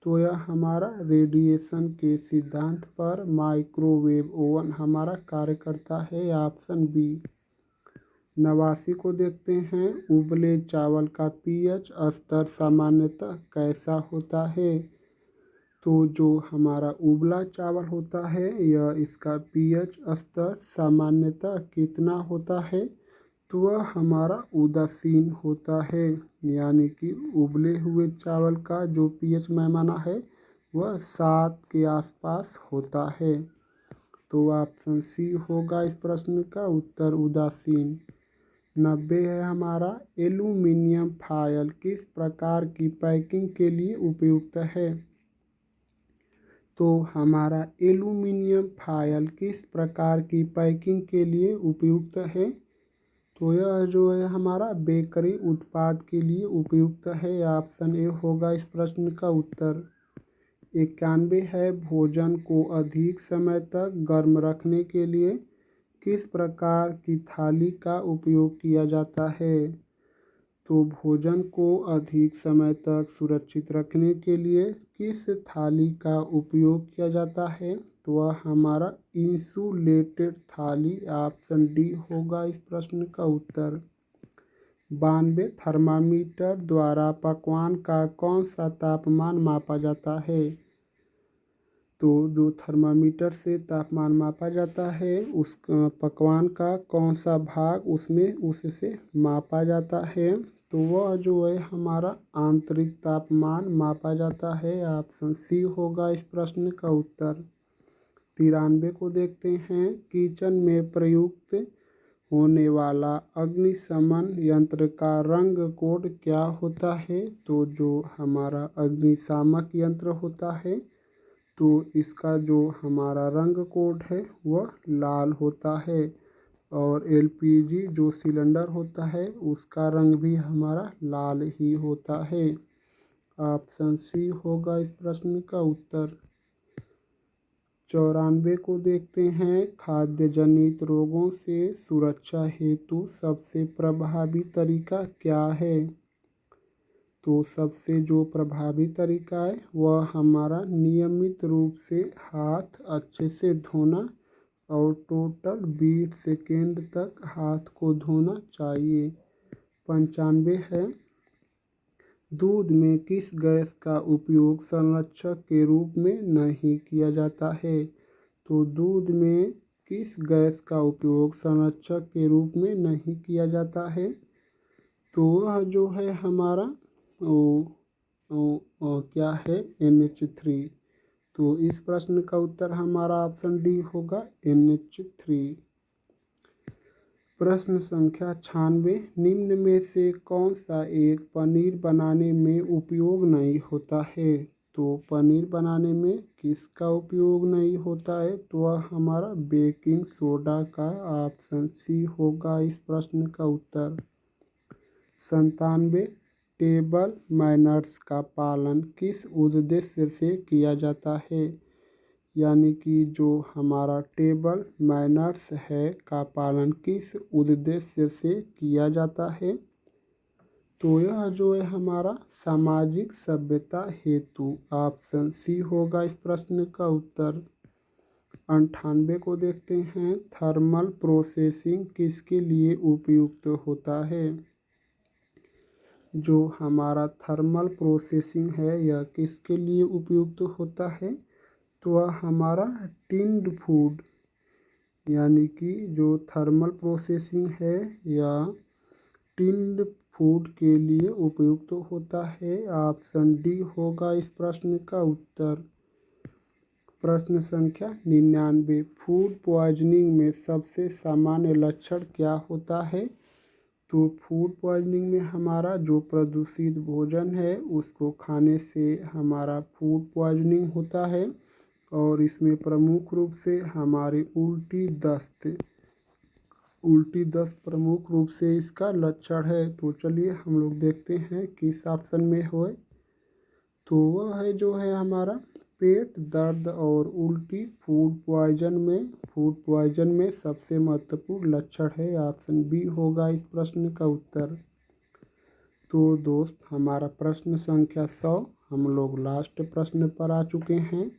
तो यह हमारा रेडिएशन के सिद्धांत पर माइक्रोवेव ओवन हमारा कार्य करता है। Option B. 89 को देखते हैं। उबले चावल का पीएच स्तर सामान्यतः कैसा होता है? तो जो हमारा उबला चावल होता है यह इसका पीएच स्तर सामान्यतः कितना होता है? तो वह हमारा उदासीन होता है, यानी कि उबले हुए चावल का जो पीएच पैमाना है वह 7 के आसपास होता है। तो ऑप्शन सी होगा इस प्रश्न का उत्तर, उदासीन। 90 है हमारा, एल्यूमीनियम फॉयल किस प्रकार की पैकिंग के लिए उपयुक्त है? तो हमारा एल्यूमीनियम फॉयल किस प्रकार की पैकिंग के लिए उपयुक्त है? तो यह जो है हमारा बेकरी उत्पाद के लिए उपयुक्त है। ऑप्शन ए होगा इस प्रश्न का उत्तर। 91 है, भोजन को अधिक समय तक गर्म रखने के लिए किस प्रकार की थाली का उपयोग किया जाता है? तो भोजन को अधिक समय तक सुरक्षित रखने के लिए किस थाली का उपयोग किया जाता है? तो वह हमारा इंसुलेटेड थाली, ऑप्शन डी होगा इस प्रश्न का उत्तर। 92, थर्मामीटर द्वारा पकवान का कौन सा तापमान मापा जाता है? तो जो थर्मामीटर से तापमान मापा जाता है उस पकवान का कौन सा भाग उससे मापा जाता है? तो वह जो है हमारा आंतरिक तापमान मापा जाता है। ऑप्शन सी होगा इस प्रश्न का उत्तर। 93 को देखते हैं। किचन में प्रयुक्त होने वाला अग्निशमन यंत्र का रंग कोड क्या होता है? तो जो हमारा अग्निशामक यंत्र होता है तो इसका जो हमारा रंग कोड है वह लाल होता है, और एलपीजी जो सिलेंडर होता है उसका रंग भी हमारा लाल ही होता है। ऑप्शन सी होगा इस प्रश्न का उत्तर। 94 को देखते हैं। खाद्य जनित रोगों से सुरक्षा हेतु सबसे प्रभावी तरीका क्या है? तो सबसे जो प्रभावी तरीका है वह हमारा नियमित रूप से हाथ अच्छे से धोना और टोटल 20 सेकेंड तक हाथ को धोना चाहिए। 95 है, दूध में किस गैस का उपयोग संरक्षक के रूप में नहीं किया जाता है? तो दूध में किस गैस का उपयोग संरक्षक के रूप में नहीं किया जाता है? तो वह जो है हमारा क्या है, NH3। तो इस प्रश्न का उत्तर हमारा ऑप्शन डी होगा, NH3। प्रश्न संख्या 96, निम्न में से कौन सा एक पनीर बनाने में उपयोग नहीं होता है? तो पनीर बनाने में किसका उपयोग नहीं होता है? तो वह हमारा बेकिंग सोडा का, ऑप्शन सी होगा इस प्रश्न का उत्तर। 97, टेबल मैनर्स का पालन किस उद्देश्य से किया जाता है? यानी कि जो हमारा टेबल मैनर्स है का पालन किस उद्देश्य से किया जाता है? तो यह जो है हमारा सामाजिक सभ्यता हेतु, ऑप्शन सी होगा इस प्रश्न का उत्तर। 98 को देखते हैं। थर्मल प्रोसेसिंग किसके लिए उपयुक्त होता है? जो हमारा थर्मल प्रोसेसिंग है यह किसके लिए उपयुक्त होता है? तो वह हमारा टिन्ड फूड, यानी कि जो थर्मल प्रोसेसिंग है यह टिन्ड फूड के लिए उपयुक्त होता है। ऑप्शन डी होगा इस प्रश्न का उत्तर। प्रश्न संख्या 99, फूड पॉइजनिंग में सबसे सामान्य लक्षण क्या होता है? तो फूड पॉइजनिंग में हमारा जो प्रदूषित भोजन है उसको खाने से हमारा फूड पॉइजनिंग होता है, और इसमें प्रमुख रूप से हमारी उल्टी दस्त प्रमुख रूप से इसका लक्षण है। तो चलिए हम लोग देखते हैं किस ऑप्शन में हो। तो वह है जो है हमारा पेट दर्द और उल्टी फूड पॉइजन में सबसे महत्वपूर्ण लक्षण है। ऑप्शन बी होगा इस प्रश्न का उत्तर। तो दोस्त हमारा प्रश्न संख्या 100 हम लोग लास्ट प्रश्न पर आ चुके हैं।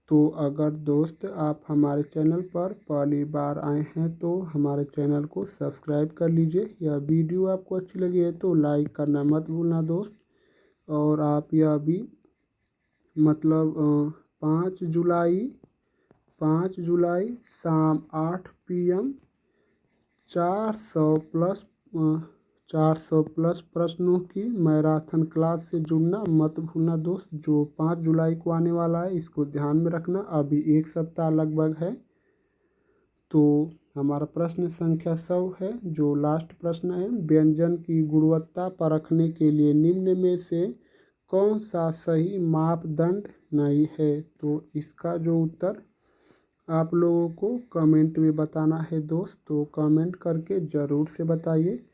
तो अगर दोस्त आप हमारे चैनल पर पहली बार आए हैं तो हमारे चैनल को सब्सक्राइब कर लीजिए। यह वीडियो आपको अच्छी लगी है तो लाइक करना मत भूलना दोस्त। और आप यह भी मतलब 5 जुलाई शाम 8 PM 400 प्लस प्रश्नों की मैराथन क्लास से जुड़ना मत भूलना दोस्त। जो 5 जुलाई को आने वाला है इसको ध्यान में रखना। अभी एक सप्ताह लगभग है। तो हमारा प्रश्न संख्या 100 है। जो लास्ट प्रश्न है, व्यंजन की गुणवत्ता परखने के लिए निम्न में से कौन सा सही मापदंड नहीं है। तो इसका जो उत्तर आप लोगों को कमेंट में बताना है दोस्त। तो कमेंट करके ज़रूर से बताइए।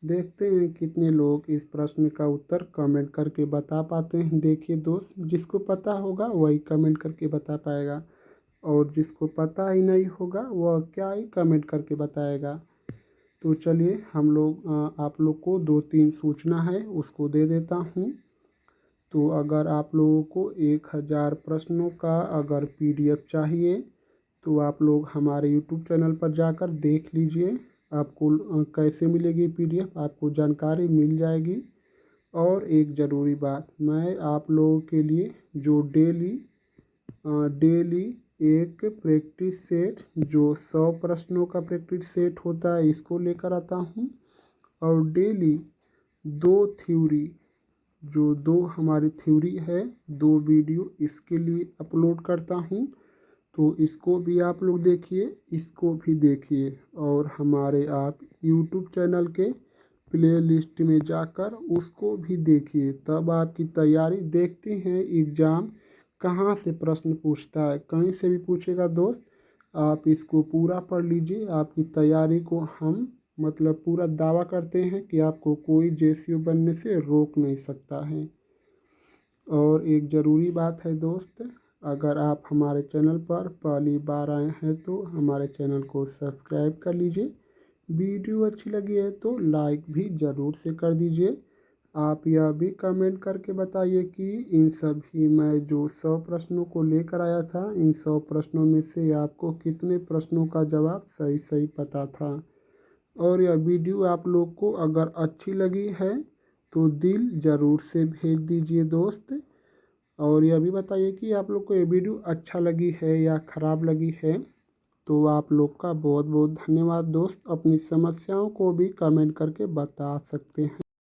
देखते हैं कितने लोग इस प्रश्न का उत्तर कमेंट करके बता पाते हैं। देखिए दोस्त, जिसको पता होगा वही कमेंट करके बता पाएगा और जिसको पता ही नहीं होगा वह क्या ही कमेंट करके बताएगा। तो चलिए हम लोग आप लोग को 2-3 सूचना है उसको दे देता हूँ। तो अगर आप लोगों को 1000 प्रश्नों का अगर PDF चाहिए तो आप लोग हमारे YouTube चैनल पर जाकर देख लीजिए। आपको कैसे मिलेगी PDF, आपको जानकारी मिल जाएगी। और एक ज़रूरी बात, मैं आप लोगों के लिए जो डेली एक प्रैक्टिस सेट, जो 100 प्रश्नों का प्रैक्टिस सेट होता है, इसको लेकर आता हूँ। और डेली 2 थ्योरी, जो 2 हमारी थ्योरी है, 2 वीडियो इसके लिए अपलोड करता हूँ। तो इसको भी आप लोग देखिए, इसको भी देखिए। और हमारे आप YouTube चैनल के प्लेलिस्ट में जाकर उसको भी देखिए। तब आपकी तैयारी देखते हैं एग्ज़ाम कहाँ से प्रश्न पूछता है, कहीं से भी पूछेगा दोस्त। आप इसको पूरा पढ़ लीजिए। आपकी तैयारी को हम मतलब पूरा दावा करते हैं कि आपको कोई JCO बनने से रोक नहीं सकता है। और एक ज़रूरी बात है दोस्त, अगर आप हमारे चैनल पर पहली बार आए हैं तो हमारे चैनल को सब्सक्राइब कर लीजिए। वीडियो अच्छी लगी है तो लाइक भी ज़रूर से कर दीजिए। आप यह भी कमेंट करके बताइए कि इन सभी मैं जो 100 प्रश्नों को लेकर आया था, इन 100 प्रश्नों में से आपको कितने प्रश्नों का जवाब सही सही पता था। और यह वीडियो आप लोग को अगर अच्छी लगी है तो दिल ज़रूर से भेज दीजिए दोस्त। और यह भी बताइए कि आप लोग को ये वीडियो अच्छा लगी है या ख़राब लगी है। तो आप लोग का बहुत बहुत धन्यवाद दोस्त। अपनी समस्याओं को भी कमेंट करके बता सकते हैं।